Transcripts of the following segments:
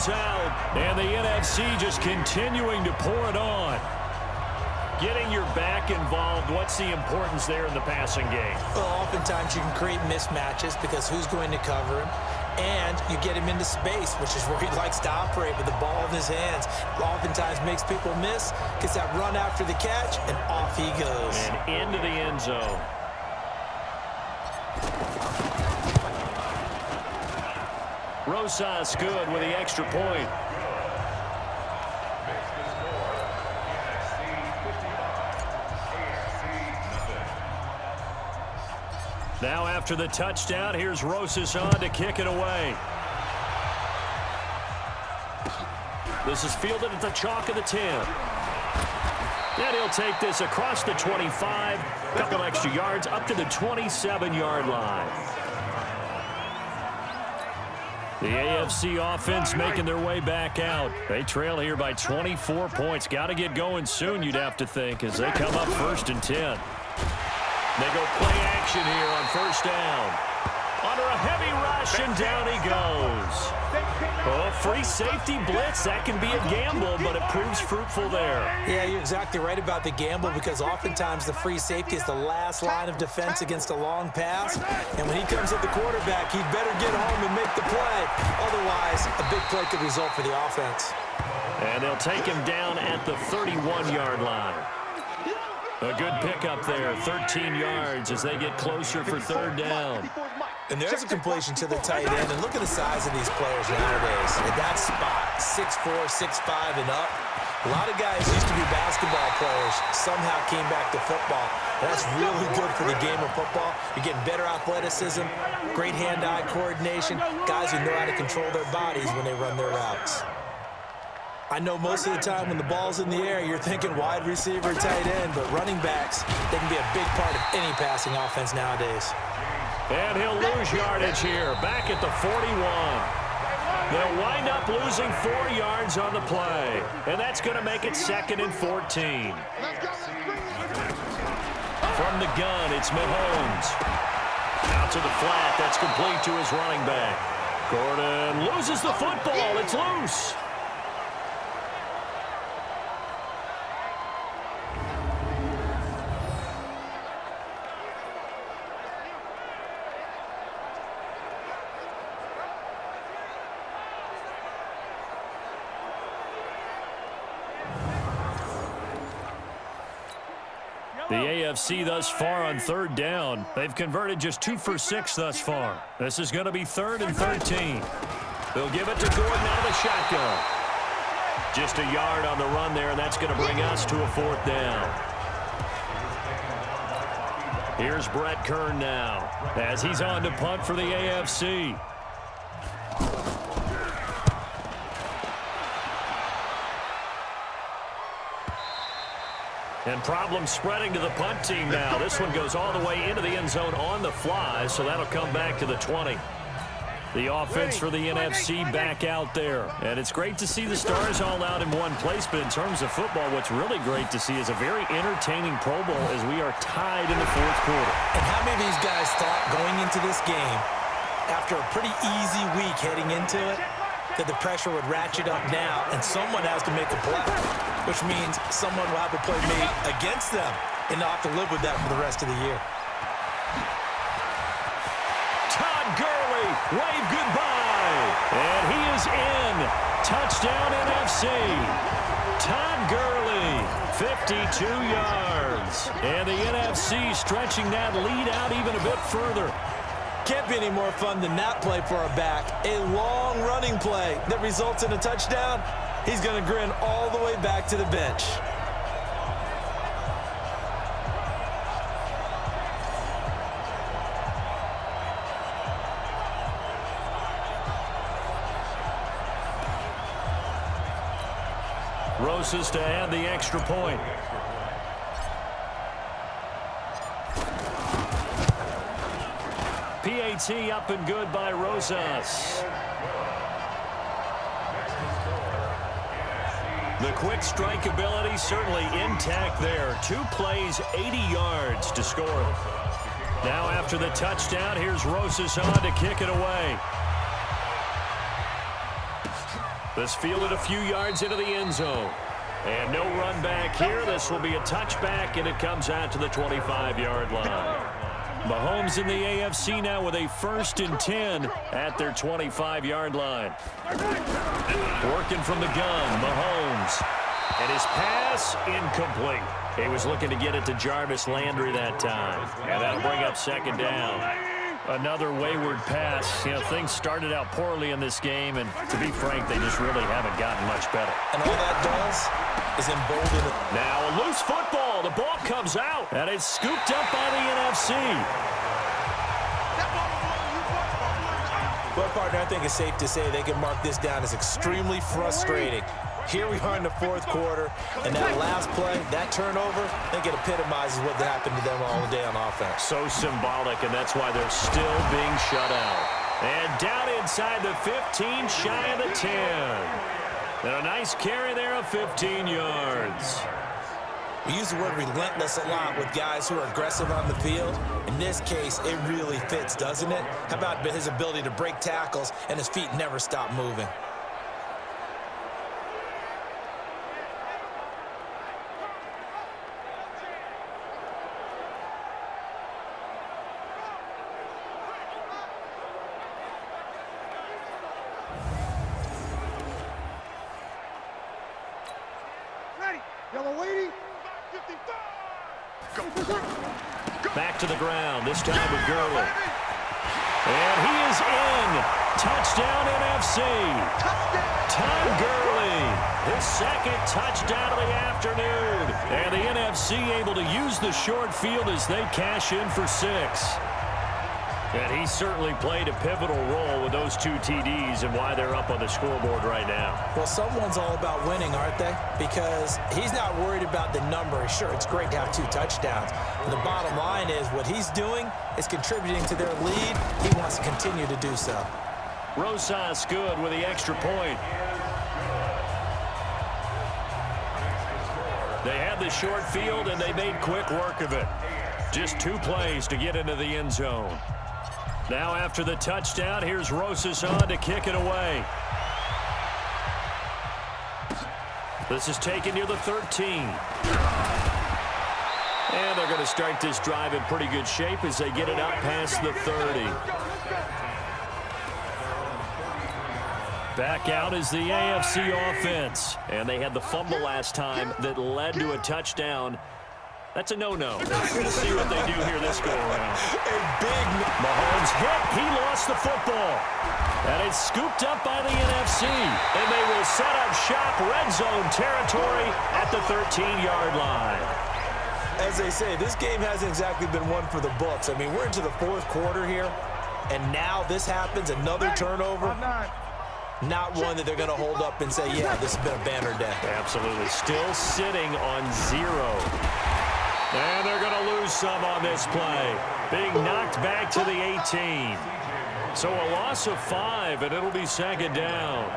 one's out. And the NFC just continuing to pour it on. Getting your back involved, what's the importance there in the passing game? Well, oftentimes you can create mismatches because who's going to cover him? And you get him into space, which is where he likes to operate with the ball in his hands. Oftentimes makes people miss, gets that run after the catch, and off he goes. And into the end zone. Rosas good with the extra point. Now after the touchdown, here's Rosas on to kick it away. This is fielded at the chalk of the 10. And he'll take this across the 25, a couple extra yards up to the 27-yard line. The AFC offense making their way back out. They trail here by 24 points. Got to get going soon, you'd have to think, as they come up 1st and 10. They go play action here on 1st down. Under a heavy rush, and down he goes. Oh, free safety blitz. That can be a gamble, but it proves fruitful there. Yeah, you're exactly right about the gamble because oftentimes the free safety is the last line of defense against a long pass. And when he comes at the quarterback, he'd better get home and make the play. Otherwise, a big play could result for the offense. And they'll take him down at the 31-yard line. A good pickup there, 13 yards as they get closer for 3rd down. And there's a completion to the tight end. And look at the size of these players nowadays. At that spot, 6'4", 6'5", and up. A lot of guys used to be basketball players, somehow came back to football. That's really good for the game of football. You're getting better athleticism, great hand-eye coordination, guys who know how to control their bodies when they run their routes. I know most of the time when the ball's in the air, you're thinking wide receiver, tight end, but running backs, they can be a big part of any passing offense nowadays. And he'll lose yardage here, back at the 41. They'll wind up losing 4 yards on the play, and that's going to make it 2nd and 14. From the gun, it's Mahomes. Out to the flat, that's complete to his running back. Gordon loses the football, it's loose. The AFC thus far on 3rd down. They've converted just 2 for 6 thus far. This is going to be 3rd and 13. They'll give it to Gordon out of the shotgun. Just a yard on the run there, and that's going to bring us to a 4th down. Here's Brett Kern now as he's on to punt for the AFC. And problems spreading to the punt team now. This one goes all the way into the end zone on the fly, so that'll come back to the 20. The offense for the NFC back out there. And it's great to see the stars all out in one place, but in terms of football, what's really great to see is a very entertaining Pro Bowl as we are tied in the 4th quarter. And how many of these guys thought going into this game, after a pretty easy week heading into it, that the pressure would ratchet up now and someone has to make a play, which means someone will have a play made against them and not have to live with that for the rest of the year. Todd Gurley, wave goodbye. And he is in. Touchdown NFC. Todd Gurley, 52 yards. And the NFC stretching that lead out even a bit further. Can't be any more fun than that play for a back. A long running play that results in a touchdown. He's going to grin all the way back to the bench. Rosas to add the extra point. PAT up and good by Rosas. The quick strike ability certainly intact there. 2 plays, 80 yards to score. Now after the touchdown, here's Rosas on to kick it away. This fielded a few yards into the end zone. And no run back here. This will be a touchback, and it comes out to the 25-yard line. Mahomes in the AFC now with a 1st and 10 at their 25-yard line. Working from the gun, Mahomes. And his pass incomplete. He was looking to get it to Jarvis Landry that time. And that'll bring up 2nd down. Another wayward pass. You know, things started out poorly in this game, and to be frank, they just really haven't gotten much better. And all that does is embolden it. Now a loose football. The ball comes out, and it's scooped up by the NFC. Well, partner, I think it's safe to say they can mark this down as extremely frustrating. Here we are in the 4th quarter, and that last play, that turnover, I think it epitomizes what happened to them all day on offense. So symbolic, and that's why they're still being shut out. And down inside the 15, shy of the 10. And a nice carry there of 15 yards. We use the word relentless a lot with guys who are aggressive on the field. In this case, it really fits, doesn't it? How about his ability to break tackles and his feet never stop moving? Back to the ground, this time with Gurley. And he is in. Touchdown, NFC. Todd Gurley, his 2nd touchdown of the afternoon. And the NFC able to use the short field as they cash in for 6. And he certainly played a pivotal role with those 2 TDs and why they're up on the scoreboard right now. Well, someone's all about winning, aren't they? Because he's not worried about the number. Sure, it's great to have 2 touchdowns. And the bottom line is what he's doing is contributing to their lead. He wants to continue to do so. Rosas good with the extra point. They had the short field, and they made quick work of it. Just 2 plays to get into the end zone. Now after the touchdown, here's Rosas on to kick it away. This is taken near the 13. And they're going to start this drive in pretty good shape as they get it out past the 30. Back out is the AFC offense. And they had the fumble last time that led to a touchdown. That's a no-no. We'll see what they do here this go-around. A big Mahomes hit. He lost the football. And it's scooped up by the NFC. And they will set up shop red zone territory at the 13-yard line. As they say, this game hasn't exactly been one for the books. I mean, we're into the 4th quarter here, and now this happens, another turnover. Not one that they're going to hold up and say, yeah, this has been a banner day. Absolutely. Still sitting on 0. And they're going to lose some on this play. Being knocked back to the 18. So a loss of 5, and it'll be 2nd down.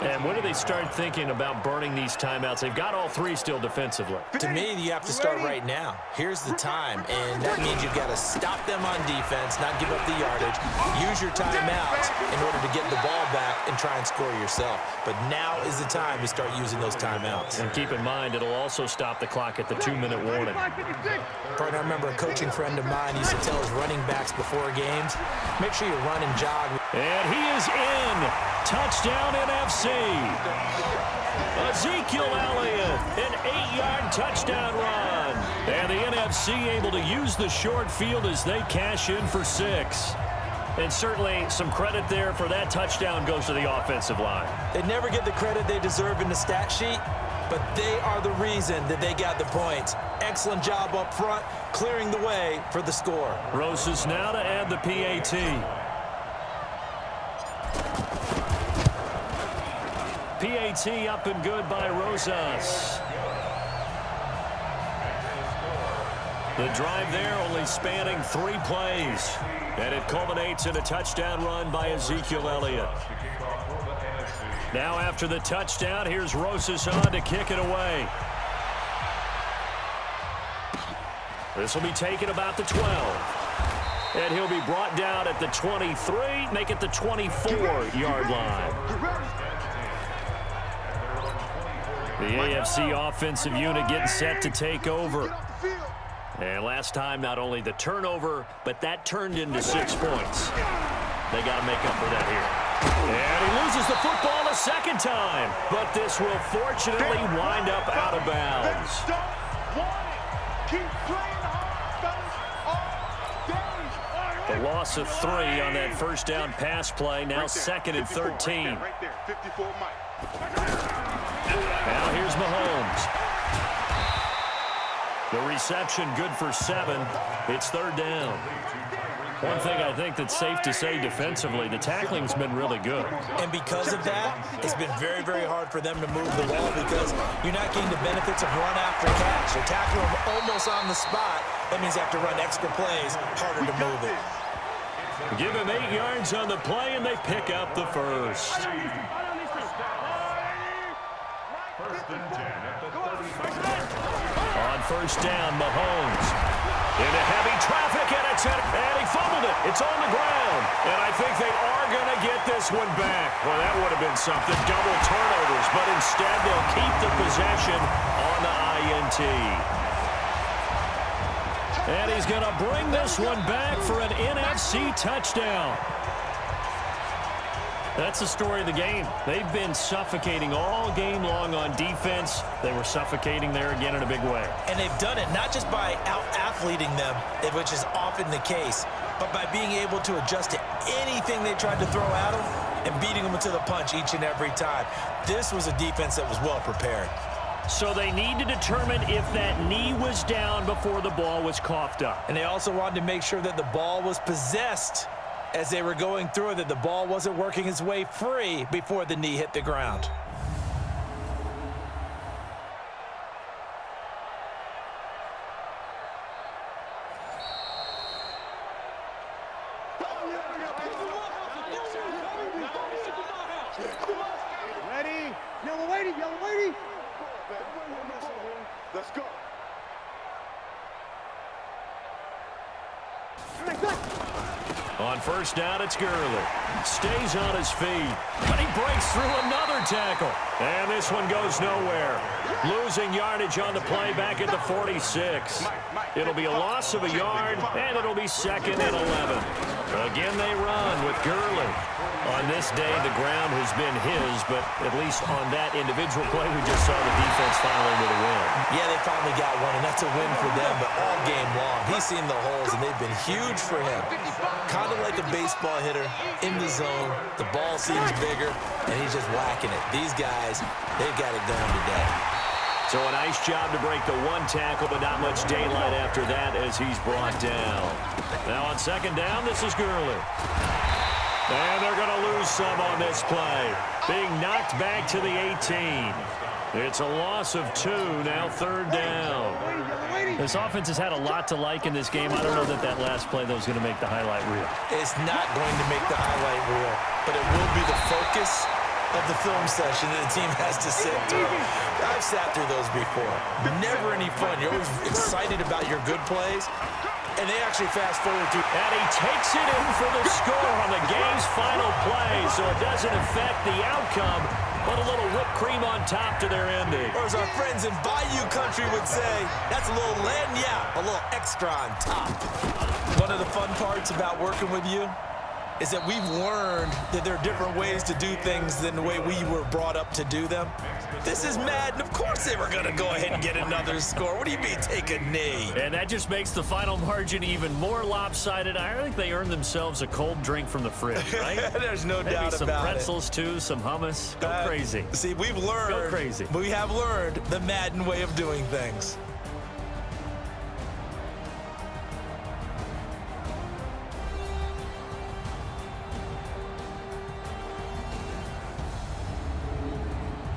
And when do they start thinking about burning these timeouts? They've got all 3 still defensively. To me, you have to start right now. Here's the time, and that means you've got to stop them on defense, not give up the yardage, use your timeouts in order to get the ball back and try and score yourself. But now is the time to start using those timeouts. And keep in mind, it'll also stop the clock at the 2-minute warning. Partner, I remember a coaching friend of mine used to tell his running backs before games, make sure you run and jog. And he is in. Touchdown NFC. Ezekiel Elliott, an 8-yard touchdown run. And the NFC able to use the short field as they cash in for 6. And certainly some credit there for that touchdown goes to the offensive line. They never get the credit they deserve in the stat sheet, but they are the reason that they got the points. Excellent job up front, clearing the way for the score. Rosas now to add the PAT. PAT up and good by Rosas. The drive there only spanning 3 plays. And it culminates in a touchdown run by Ezekiel Elliott. Now after the touchdown, here's Rosas on to kick it away. This will be taken about the 12. And he'll be brought down at the 23, make it the 24-yard line. The AFC offensive unit getting set to take over. And last time, not only the turnover, but that turned into 6 points. They got to make up for that here. And he loses the football a second time. But this will fortunately wind up out of bounds. The loss of 3 on that first down pass play. Now 2nd and 13. Now here's Mahomes. The reception good for 7. It's 3rd down. One thing I think that's safe to say defensively, the tackling's been really good. And because of that, it's been very, very hard for them to move the ball because you're not getting the benefits of run after catch. They're tackling them almost on the spot. That means they have to run extra plays, harder to move it. Give him 8 yards on the play, and they pick up the first. On first down, Mahomes. Into heavy traffic, and he fumbled it. It's on the ground. And I think they are going to get this one back. Well, that would have been something. Double turnovers, but instead they'll keep the possession on the INT. And he's going to bring this one back for an NFC touchdown. That's the story of the game. They've been suffocating all game long on defense. They were suffocating there again in a big way. And they've done it not just by out-athleting them, which is often the case, but by being able to adjust to anything they tried to throw at them and beating them to the punch each and every time. This was a defense that was well prepared. So they need to determine if that knee was down before the ball was coughed up. And they also wanted to make sure that the ball was possessed as they were going through it, that the ball wasn't working its way free before the knee hit the ground. Ready? Yellow lady, yellow lady. Let's go. On first down, it's Gurley. Stays on his feet, but he breaks through another tackle. And this one goes nowhere. Losing yardage on the play back at the 46. It'll be a loss of a yard, and it'll be 2nd and 11. Again, they run with Gurley. On this day, the ground has been his, but at least on that individual play, we just saw the defense finally with a win. Yeah, they finally got one, and that's a win for them, but all game long, he's seen the holes, and they've been huge for him. Kind of like a baseball hitter in the zone. The ball seems bigger, and he's just whacking it. These guys, they've got it going today. So a nice job to break the 1 tackle, but not much daylight after that as he's brought down. Now on 2nd down, this is Gurley. And they're going to lose some on this play. Being knocked back to the 18. It's a loss of 2, now 3rd down. This offense has had a lot to like in this game. I don't know that that last play, though, is going to make the highlight reel. It's not going to make the highlight reel, but it will be the focus of the film session that the team has to sit through. I've sat through those before. Never any fun. You're always excited about your good plays, and they actually fast forward through. And he takes it in for the score on the game's final play, so it doesn't affect the outcome, but a little whipped cream on top to their ending. Or as our friends in Bayou Country would say, that's a little lagniappe, a little extra on top. One of the fun parts about working with you is that we've learned that there are different ways to do things than the way we were brought up to do them. This is Madden. Of course they were going to go ahead and get another score. What do you mean take a knee? And that just makes the final margin even more lopsided. I think they earned themselves a cold drink from the fridge, right? There's no Maybe doubt some about pretzels, too, some hummus. Go crazy. See, we've learned. Go crazy. We have learned the Madden way of doing things.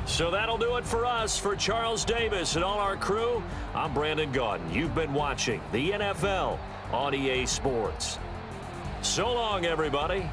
So that'll do it for us. For Charles Davis and all our crew, I'm Brandon Gaudin. You've been watching the NFL on EA Sports. So long, everybody.